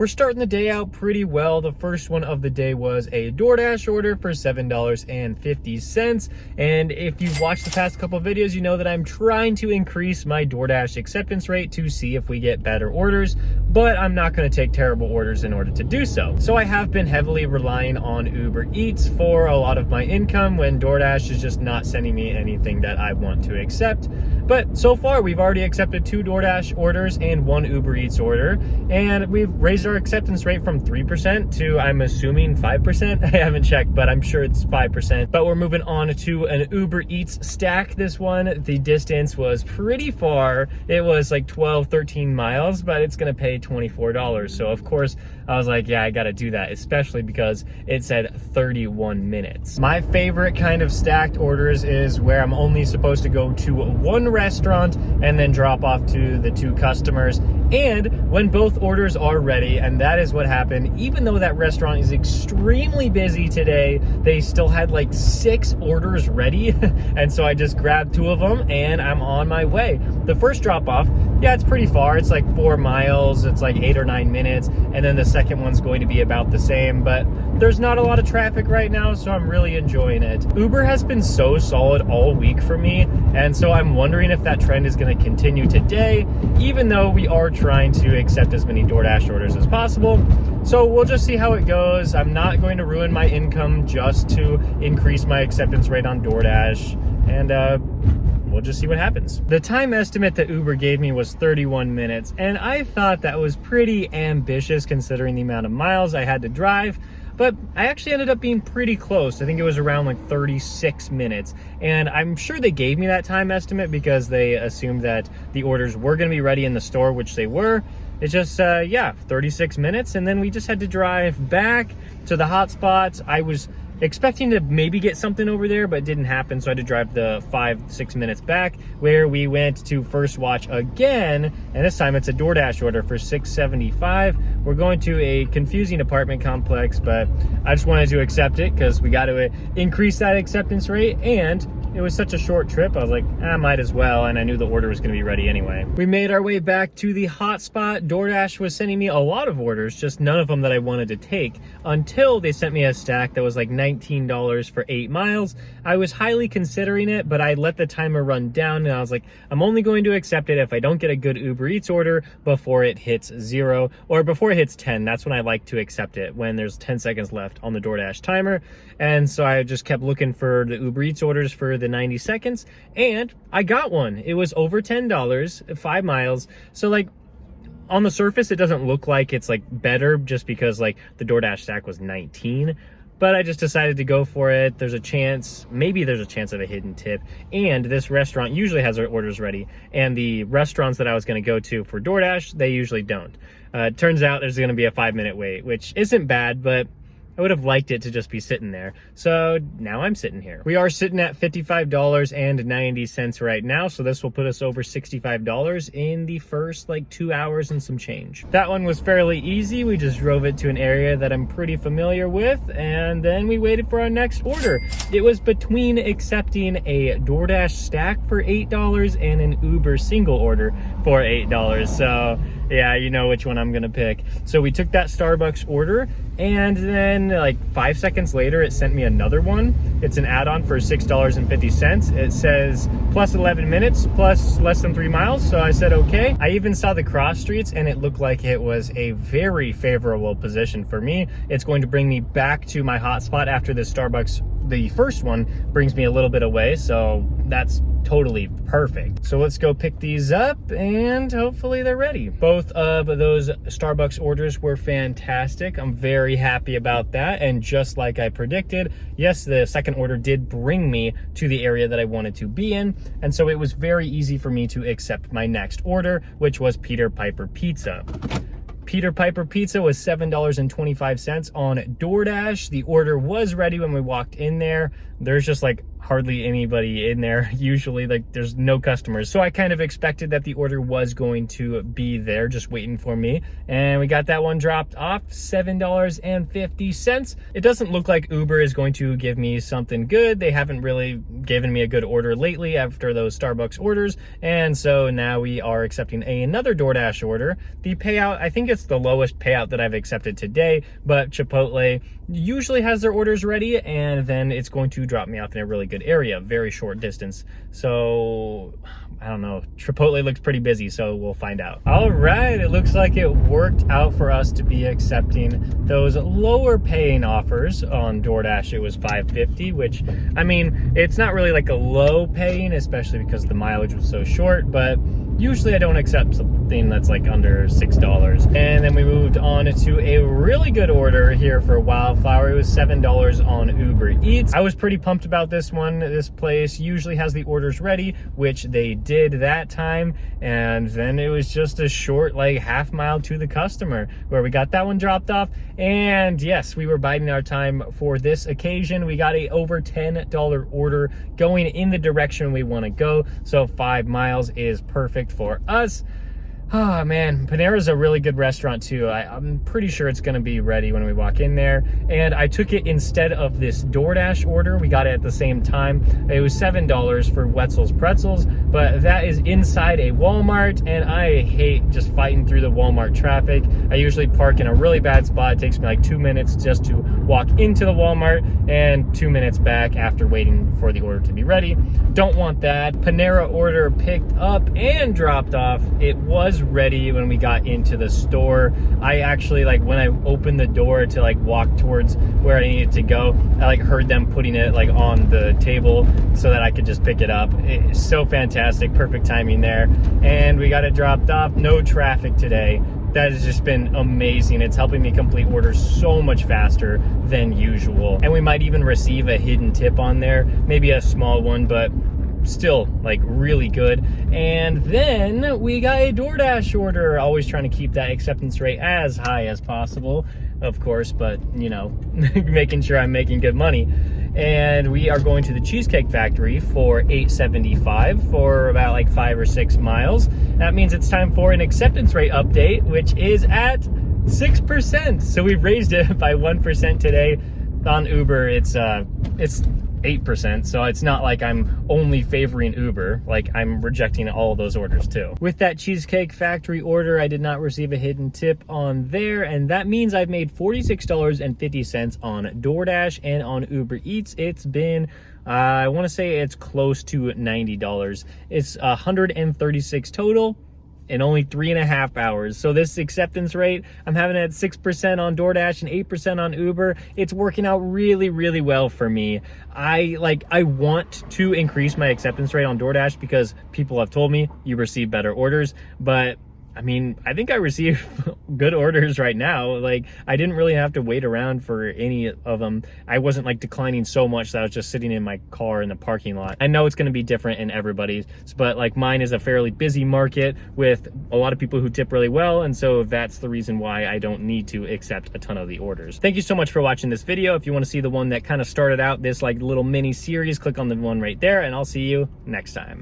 We're starting the day out pretty well. The first one of the day was a DoorDash order for $7.50. And if you've watched the past couple of videos, you know that I'm trying to increase my DoorDash acceptance rate to see if we get better orders, but I'm not going to take terrible orders in order to do so. So I have been heavily relying on UberEats for a lot of my income when DoorDash is just not sending me anything that I want to accept. But so far, we've already accepted 2 DoorDash orders and 1 UberEats order, and we've raised our acceptance rate from 3% to, I'm assuming, 5%. I haven't checked, but I'm sure it's 5%. But we're moving on to an UberEats stack this one. The distance was pretty far. It was like 12, 13 miles, but it's gonna pay $24. So of course, I was like, yeah, I gotta do that, especially because it said 31 minutes. My favorite kind of stacked orders is where I'm only supposed to go to one restaurant and then drop off to the 2 customers, and when both orders are ready. And that is what happened. Even though that restaurant is extremely busy today, they still had like 6 orders ready. And so I just grabbed 2 of them and I'm on my way. The first drop off, yeah, it's pretty far. It's like 4 miles. It's like 8 or 9 minutes. And then the second one's going to be about the same, but there's not a lot of traffic right now, so I'm really enjoying it. Uber has been so solid all week for me, and so I'm wondering if that trend is going to continue today, even though we are trying to accept as many DoorDash orders as possible. So we'll just see how it goes. I'm not going to ruin my income just to increase my acceptance rate on DoorDash, and we'll just see what happens. The time estimate that Uber gave me was 31 minutes, and I thought that was pretty ambitious considering the amount of miles I had to drive. But I actually ended up being pretty close. I think it was around like 36 minutes. And I'm sure they gave me that time estimate because they assumed that the orders were gonna be ready in the store, which they were. It's just, yeah, 36 minutes. And then we just had to drive back to the hotspots. I was expecting to maybe get something over there, but it didn't happen. So I had to drive the 5-6 minutes back, where we went to First Watch again. And this time it's a DoorDash order for $6.75. We're going to a confusing apartment complex, but I just wanted to accept it because we got to increase that acceptance rate. And it was such a short trip, I was like, I might as well, and I knew the order was gonna be ready anyway. We made our way back to the hotspot. DoorDash was sending me a lot of orders, just none of them that I wanted to take, until they sent me a stack that was like $19 for 8 miles. I was highly considering it, but I let the timer run down, and I was like, I'm only going to accept it if I don't get a good Uber Eats order before it hits 0, or before it hits 10. That's when I like to accept it, when there's 10 seconds left on the DoorDash timer. And so I just kept looking for the Uber Eats orders for the 90 seconds, and I got one. It was over $10, 5 miles. So like, on the surface, it doesn't look like it's like better just because like the DoorDash stack was 19, but I just decided to go for it. There's a chance, maybe there's a chance of a hidden tip. And this restaurant usually has their orders ready, and the restaurants that I was going to go to for DoorDash, they usually don't. It turns out there's going to be a 5-minute wait, which isn't bad, but I would have liked it to just be sitting there. So now I'm sitting here. We are sitting at $55.90 right now. So this will put us over $65 in the first like 2 hours and some change. That one was fairly easy. We just drove it to an area that I'm pretty familiar with, and then we waited for our next order. It was between accepting a DoorDash stack for $8 and an Uber single order for $8. So yeah, you know which one I'm gonna pick. So we took that Starbucks order, and then like 5 seconds later, it sent me another one. It's an add-on for $6.50. It says plus 11 minutes, plus less than 3 miles. So I said, okay. I even saw the cross streets, and it looked like it was a very favorable position for me. It's going to bring me back to my hotspot after the Starbucks. The first one brings me a little bit away, so that's totally perfect. So let's go pick these up, and hopefully they're ready. Both of those Starbucks orders were fantastic. I'm very happy about that. And just like I predicted, yes, the second order did bring me to the area that I wanted to be in. And so it was very easy for me to accept my next order, which was Peter Piper Pizza. Peter Piper Pizza was $7.25 on DoorDash. The order was ready when we walked in there. There's just like hardly anybody in there. Usually, like, there's no customers. So I kind of expected that the order was going to be there just waiting for me. And we got that one dropped off, $7.50. It doesn't look like Uber is going to give me something good. They haven't really given me a good order lately after those Starbucks orders. And so now we are accepting another DoorDash order. The payout, I think it's the lowest payout that I've accepted today, but Chipotle usually has their orders ready, and then it's going to drop me off in a really good area, very short distance. So I don't know, Chipotle looks pretty busy, so we'll find out. All right, it looks like it worked out for us to be accepting those lower paying offers on DoorDash. It was $5.50, which, I mean, it's not really like a low paying, especially because the mileage was so short, but usually I don't accept something that's like under $6. And then we moved on to a really good order here for Wildflower. It was $7 on Uber Eats. I was pretty pumped about this one. This place usually has the orders ready, which they did that time. And then it was just a short, like, half mile to the customer where we got that one dropped off. And yes, we were biding our time for this occasion. We got a over $10 order going in the direction we want to go. So 5 miles is perfect for us. Oh man, Panera's a really good restaurant too. I'm pretty sure it's gonna be ready when we walk in there. And I took it instead of this DoorDash order. We got it at the same time. It was $7 for Wetzel's Pretzels, but that is inside a Walmart, and I hate just fighting through the Walmart traffic. I usually park in a really bad spot. It takes me like 2 minutes just to walk into the Walmart and 2 minutes back after waiting for the order to be ready. Don't want that. Panera order picked up and dropped off. It was ready when we got into the store. I actually, like, when I opened the door to like walk towards where I needed to go, I like heard them putting it like on the table so that I could just pick it up. It's so fantastic, perfect timing there. And we got it dropped off. No traffic today. That has just been amazing. It's helping me complete orders so much faster than usual. And we might even receive a hidden tip on there, maybe a small one, but still, like, really good. And then we got a DoorDash order, always trying to keep that acceptance rate as high as possible, of course, but you know, making sure I'm making good money. And we are going to the Cheesecake Factory for $8.75 for about like 5 or 6 miles. That means it's time for an acceptance rate update, which is at 6%. So we've raised it by 1% today. On Uber, it's 8%, so it's not like I'm only favoring Uber, like I'm rejecting all of those orders too. With that Cheesecake Factory order, I did not receive a hidden tip on there, and that means I've made $46.50 on DoorDash, and on Uber Eats, it's been, I want to say it's close to $90. It's 136 total in only 3.5 hours. So this acceptance rate, I'm having it at 6% on DoorDash and 8% on Uber. It's working out really, really well for me. I want to increase my acceptance rate on DoorDash because people have told me you receive better orders, but I mean, I think I receive good orders right now. Like, I didn't really have to wait around for any of them. I wasn't like declining so much that I was just sitting in my car in the parking lot. I know it's going to be different in everybody's, but like mine is a fairly busy market with a lot of people who tip really well. And so that's the reason why I don't need to accept a ton of the orders. Thank you so much for watching this video. If you want to see the one that kind of started out this like little mini series, click on the one right there, and I'll see you next time.